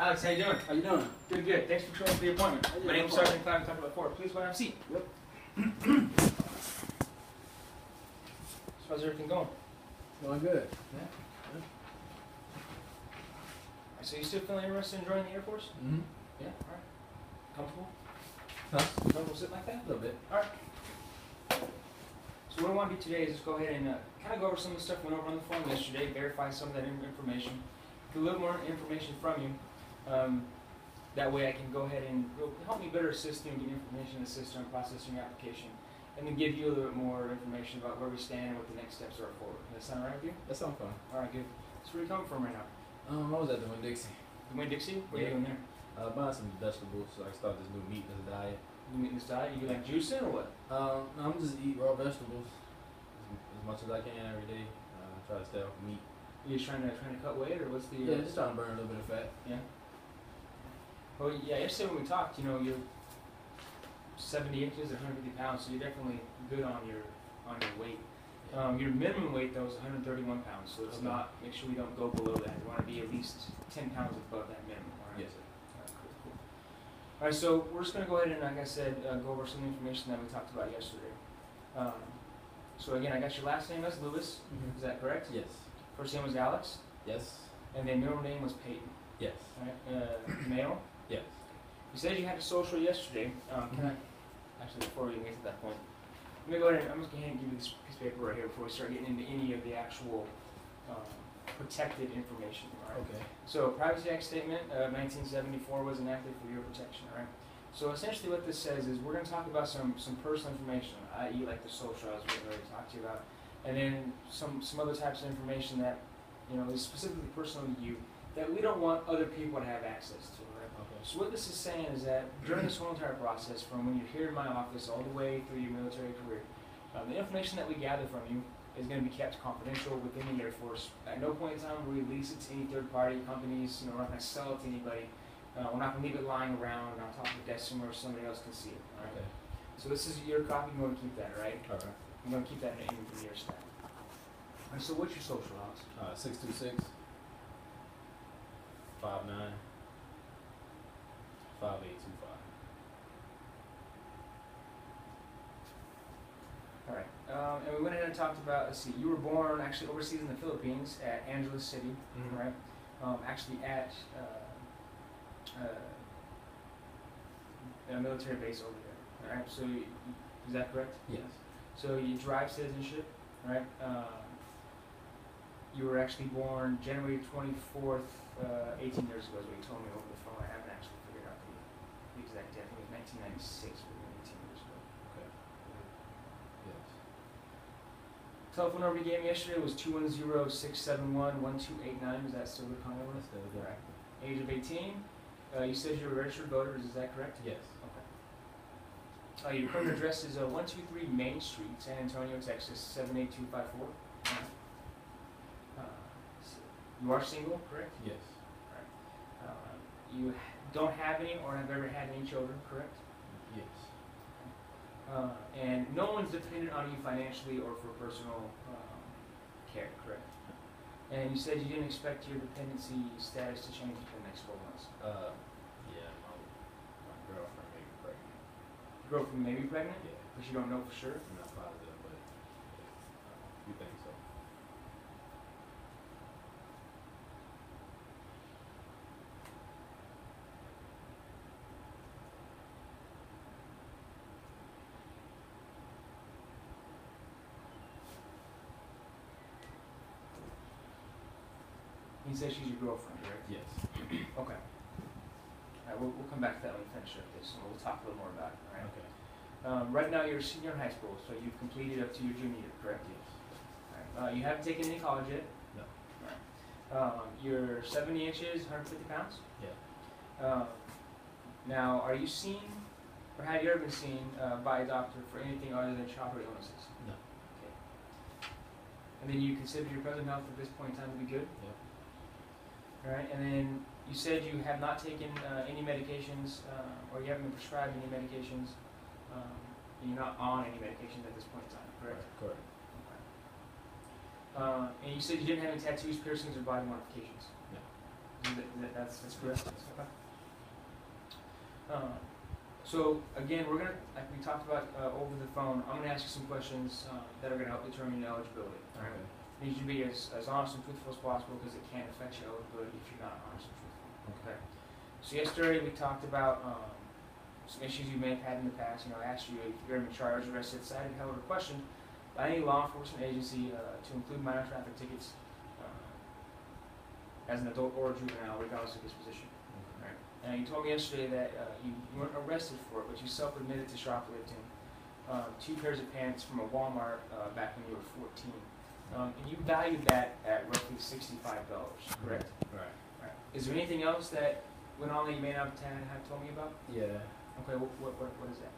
Alex, how you doing? How you doing? Good, good. Thanks for showing up for the appointment. My name's Sergeant Clyde. We talked about before. Please go and have a seat. Yep. So how's everything going? Going good. Yeah. So you still feeling interested in joining the Air Force? Mm-hmm. Yeah. All right. Comfortable? Huh? Comfortable sitting like that? A little bit. All right. So what I want to do today is just go ahead and kind of go over some of the stuff we went over on the phone yesterday, verify some of that information, get a little more information from you. That way I can go ahead and help me better assist you and get information in the system, processing your application, and then give you a little bit more information about where we stand and what the next steps are forward. Does that sound all right with you? That sounds fun. All right, good. So where are you coming from right now? I was at the Winn-Dixie. The Winn-Dixie? What are you doing there? Buying some vegetables so I can start this new meat as a diet. You eating this diet? You like juicing or what? No, I'm just eat raw vegetables as much as I can every day. Try to stay off meat. You just trying to cut weight, or what's the? Yeah, just trying to burn a little bit of fat. Yeah. Well, yeah. Yesterday when we talked, you know, you're 70 inches, 150 pounds, so you're definitely good on your weight. Your minimum weight though is 131 pounds, so it's Okay. not. Make sure we don't go below that. You want to be at least 10 pounds above that minimum. All right? Yes, sir. All right, cool. All right, so we're just going to go ahead and, like I said, go over some information that we talked about yesterday. So again, I got your last name as Lewis. Mm-hmm. Is that correct? Yes. First name was Alex, Yes. and then middle name was Peyton. Yes. All right, male. Yes. You said you had a social yesterday. Can I? Actually, before we even get to that point, let me go ahead and I'm just going to give you this piece of paper right here before we start getting into any of the actual protected information. All right. Okay. So, Privacy Act statement of 1974 was enacted for your protection. All right. So essentially, what this says is we're going to talk about some personal information, i.e., like the social, as we've already talked to you about, and then some other types of information that is specifically personal to you that we don't want other people to have access to. Okay. So what this is saying is that during this whole entire process, from when you're here in my office all the way through your military career, the information that we gather from you is going to be kept confidential within the Air Force. At no point in time will we release it to any third-party companies. We're not going to sell it to anybody. We're not going to leave it lying around on top of the desk somewhere so somebody else can see it. All right? Okay. So this is your copy. You want to keep that, right? All right. I'm going to keep that in your stack. All right, so what's your social, Alex? 626 59 5825. All right, and we went ahead and talked about, let's see, you were born actually overseas in the Philippines at Angeles City, Mhm. right? Actually at a military base over there, all right? So is that correct? Yes. So you drive citizenship, right? You were actually born January 24th, 18 years ago is what you told me over the phone. I haven't actually figured out the exact date. I think it was 1996, but 18 years ago. Okay. Yes. Telephone number you gave me yesterday was 210-671-1289. Is that still the contact number? That's still good. Right. Age of 18. You said you're a registered voter. Is that correct? Yes. Okay. Your current address is 123 Main Street, San Antonio, Texas 78254. You are single, correct? Yes. You don't have any or have ever had any children, correct? Yes. And no one's dependent on you financially or for personal care, correct? And you said you didn't expect your dependency status to change within the next 4 months. Yeah, my girlfriend may be pregnant. Girlfriend may be pregnant, Yeah. but you don't know for sure? I'm not positive, but you think so. He says she's your girlfriend, right? Yes. Okay. All right, we'll come back to that when we finish up this, and we'll talk a little more about it, all right? Okay. Right now you're a senior in high school, so you've completed up to your junior year, correct? Yes. All right. You haven't taken any college yet? No. All right. You're 70 inches, 150 pounds? Yeah. Now, are you seen, or have you ever been seen by a doctor for anything other than childhood illnesses? No. Okay. And then you consider your present health at this point in time to be good? Yep. All right, and then you said you have not taken any medications, or you haven't been prescribed any medications. You're not on any medications at this point in time, correct? Correct. Okay. And you said you didn't have any tattoos, piercings, or body modifications. No. Is That's correct. Okay. So again, we're gonna, like we talked about over the phone, I'm gonna ask you some questions that are gonna help determine your eligibility. All right. Okay. You need to be as honest and truthful as possible because it can affect your eligibility if you're not honest and truthful. Okay. So yesterday we talked about some issues you may have had in the past. You know, I asked you if you're going to be charged, arrested, cited, held, or questioned by any law enforcement agency to include minor traffic tickets as an adult or a juvenile, regardless of disposition. Right. And you told me yesterday that you weren't arrested for it, but you self-admitted to shoplifting 2 pairs of pants from a Walmart back when you were 14. And you valued that at roughly $65, correct? Right. Right. Is there anything else that went on that you may not have told me about? Yeah. Okay, what is that?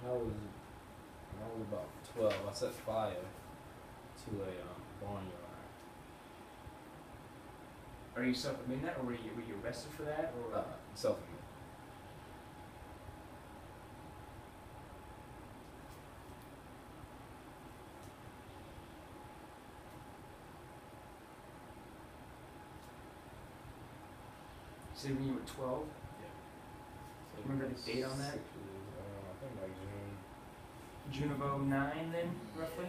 When I was about 12, I set fire to a barnyard. Are you self-admitting that, or were you arrested for that, or? Self-admitted. So when you were 12? Yeah. So Remember the date on that? I think like June. June of 09 then, roughly?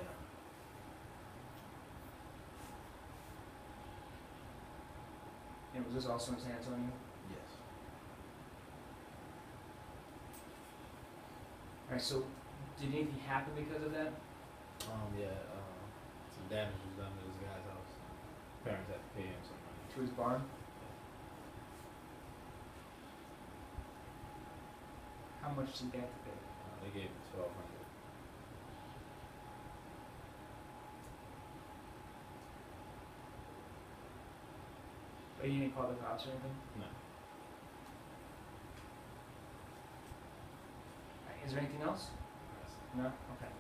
And was this also in San Antonio? Yes. Alright, so did anything happen because of that? Yeah. Some damage was done to this guy's house. Parents had to pay him some money. To his barn? How much did they have to pay? They gave him $1,200. But you didn't call the cops or anything? No. Is there anything else? No? Okay.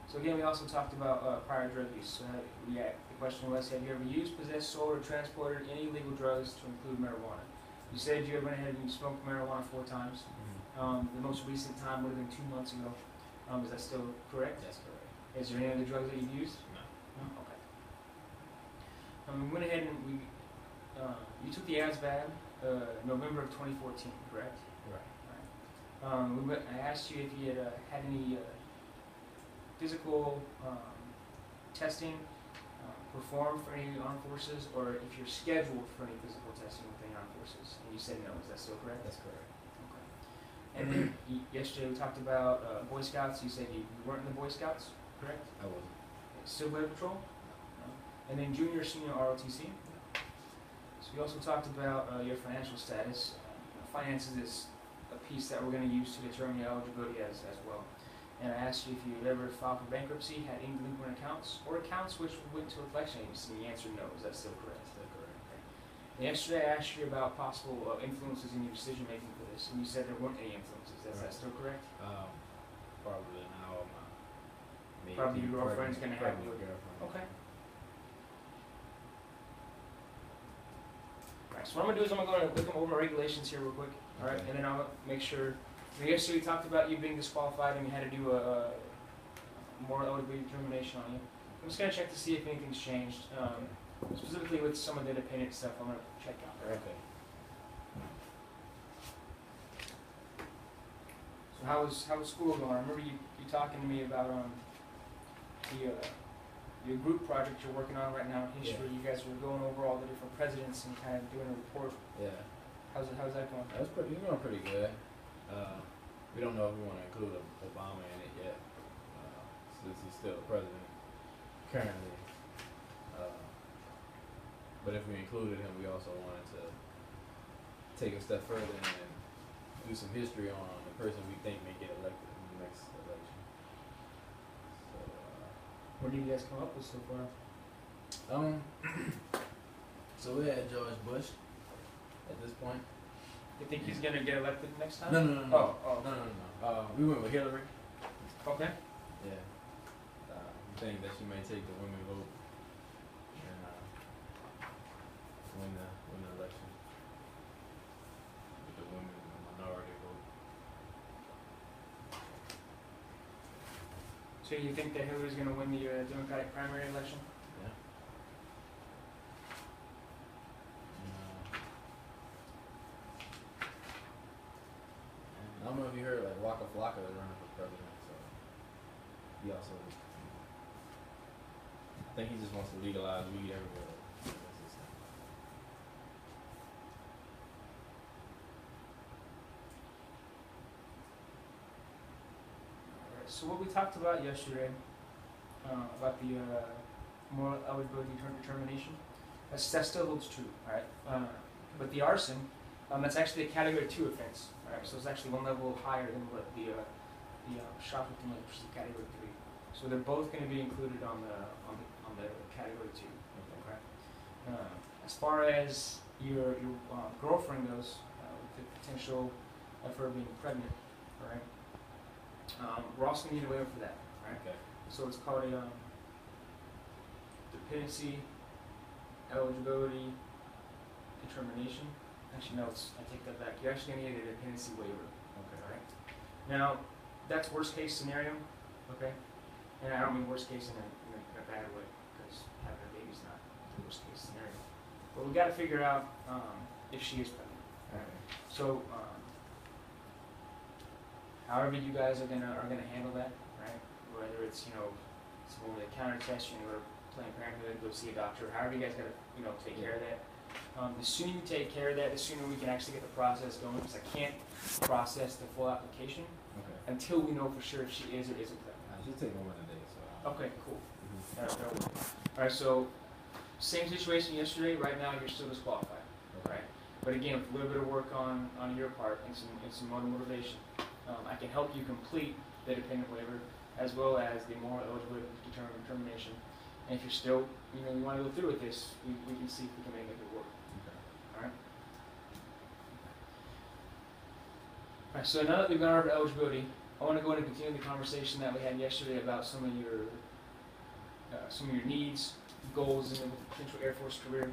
So again, we also talked about prior drug use. So the question was, have you ever used, possessed, sold, or transported any illegal drugs to include marijuana? You said you went ahead and you smoked marijuana 4 times. The most recent time would have been 2 months ago. Is that still correct? That's correct. Is there any other drugs that you've used? No. No? Okay. We went ahead and you took the ASVAB November of 2014, correct? Right. I asked you if you had any physical testing performed for any armed forces, or if you're scheduled for any physical testing with any armed forces. And you said no. Is that still correct? That's correct. Okay. And then yesterday we talked about Boy Scouts. You said you weren't in the Boy Scouts, correct? I wasn't. Still Border Patrol? No. And then junior, senior ROTC? So we also talked about your financial status. Finances is a piece that we're going to use to determine your eligibility as well. And I asked you if you had ever filed for bankruptcy, had any delinquent accounts, or accounts which went to a collection agency, and you answered no. Is that still correct? That's correct. Okay. And yesterday I asked you about possible influences in your decision making for this, and you said there weren't any influences. Is that still correct? Probably now my maybe Probably your girlfriend's going to have you. girlfriend. Okay. Alright, so what I'm going to do is I'm going to look over my regulations here real quick, alright, and then I'll make sure. Yesterday we talked about you being disqualified and we had to do a more eligibility determination on you. I'm just going to check to see if anything's changed, specifically with some of the independent stuff. I'm going to check out. Okay. So how was school going? I remember you talking to me about your group project you're working on right now in history. Yeah. You guys were going over all the different presidents and kind of doing a report. Yeah. How's that going? It's going pretty good. We don't know if we want to include Obama in it yet, since he's still the president currently. But if we included him, we also wanted to take a step further and do some history on the person we think may get elected in the next election. What do you guys come up with so far? So we had George Bush at this point. You think he's gonna get elected next time? No. Oh. No. We went with Hillary. Okay. Yeah. We think that she may take the women vote and win the election with the women and the minority vote. So you think that Hillary's gonna win the Democratic primary election? Yeah. don't know if you heard, like, Waka Flocka is running for president, so he also, I think he just wants to legalize weed everywhere. That's his thing. Alright, so what we talked about yesterday, about the moral eligibility determination, that still holds true, alright? But the arson, that's actually a category 2 offense, alright? So it's actually one level higher than what the shoplifting, which is category 3. So they're both going to be included on the category 2. Okay. As far as your girlfriend goes, with the potential of her being pregnant, alright? We're also going to need a waiver for that, alright? Okay. So it's called a dependency eligibility determination. Actually, no, I take that back. You're actually going to need a dependency waiver. Okay. Alright. Now, that's worst case scenario, okay? And I don't mean worst case in a bad way, because having a baby's not the worst case scenario. But we got to figure out if she is pregnant. Okay. So, however you guys are gonna handle that, right? Whether it's some over the counter test, go to Planned Parenthood, go see a doctor. However you guys gotta take care of that. The sooner you take care of that, the sooner we can actually get the process going. Because I can't process the full application Okay. until we know for sure if she is or isn't pregnant. I should take more than a day, so. Okay, cool. Mhm. That'll work. All right, so same situation yesterday. Right now, you're still disqualified. Okay. Right? But again, with a little bit of work on your part and some motivation, I can help you complete the dependent waiver as well as the moral eligibility determination. And if you're still, you want to go through with this, we can see if we can make it work. Okay. All right. All right. So now that we've gone over eligibility, I want to go ahead and continue the conversation that we had yesterday about some of your needs, goals in the potential Air Force career.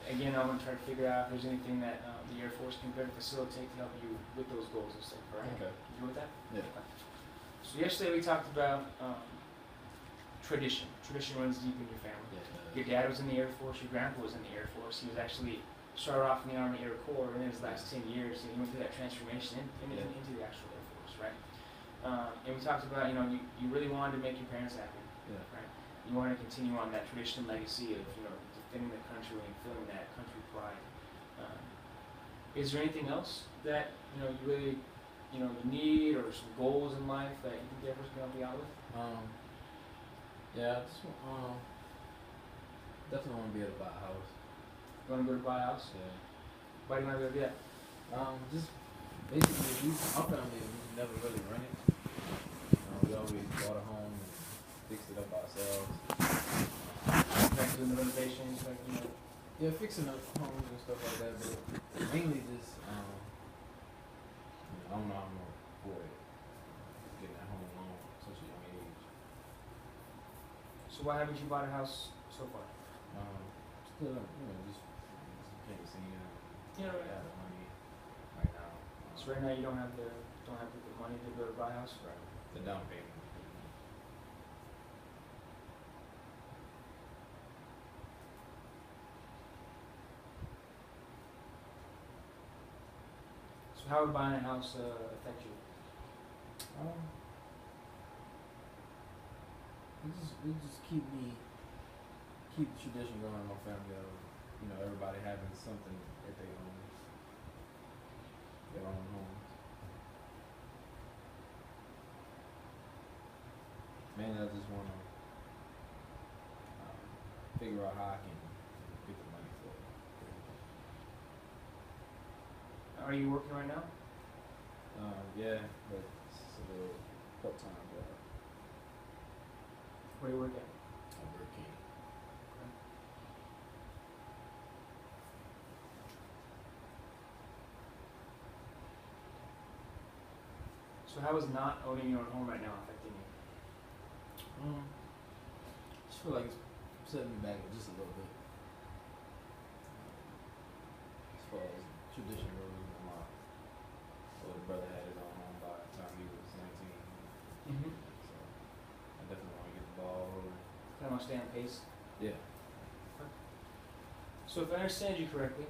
Again, I want to try to figure out if there's anything that the Air Force can better facilitate to help you with those goals and stuff. All right. Okay. You good with that? Yeah. Okay. So yesterday we talked about tradition. Tradition runs deep in your family. Yeah. Your dad was in the Air Force. Your grandpa was in the Air Force. He was actually started off in the Army Air Corps, and in his last 10 years, he went through that transformation into the actual Air Force, right? And we talked about, you really wanted to make your parents happy, Yeah. right? You wanted to continue on that tradition and legacy of, defending the country and feeling that country pride. Is there anything else that, you really, you need, or some goals in life that you think the Air Force can help you out with? Yeah, I just definitely want to be able to buy a house. You want to go to buy a house? Yeah. Why do you want to go do that? Just basically, our family, we never really rented. We always bought a home and fixed it up ourselves. Like doing the renovations, like, Yeah, fixing up homes and stuff like that, but mainly just, I don't know how I'm gonna afford getting that home loan at such a young age. So why haven't you bought a house so far? Still, just can't see Yeah, I right. have the money right now. So right now you don't have the money to go to buy a house? Right. The down payment. So how would buying a house affect you? It just keep the tradition going in my family of, everybody having something that they own, their own homes. Mainly I just want to figure out how I can get the money for it. Are you working right now? Yeah, but it's a little part-time job. Where do you work at? I'm working. So how is not owning your own home right now affecting you? I just feel like it's setting me back just a little bit. As far as tradition goes, my older brother had his own home by the time he was 19. Mm-hmm. So I definitely want to get the ball rolling. Kind of want to stay on pace. Yeah. So if I understand you correctly,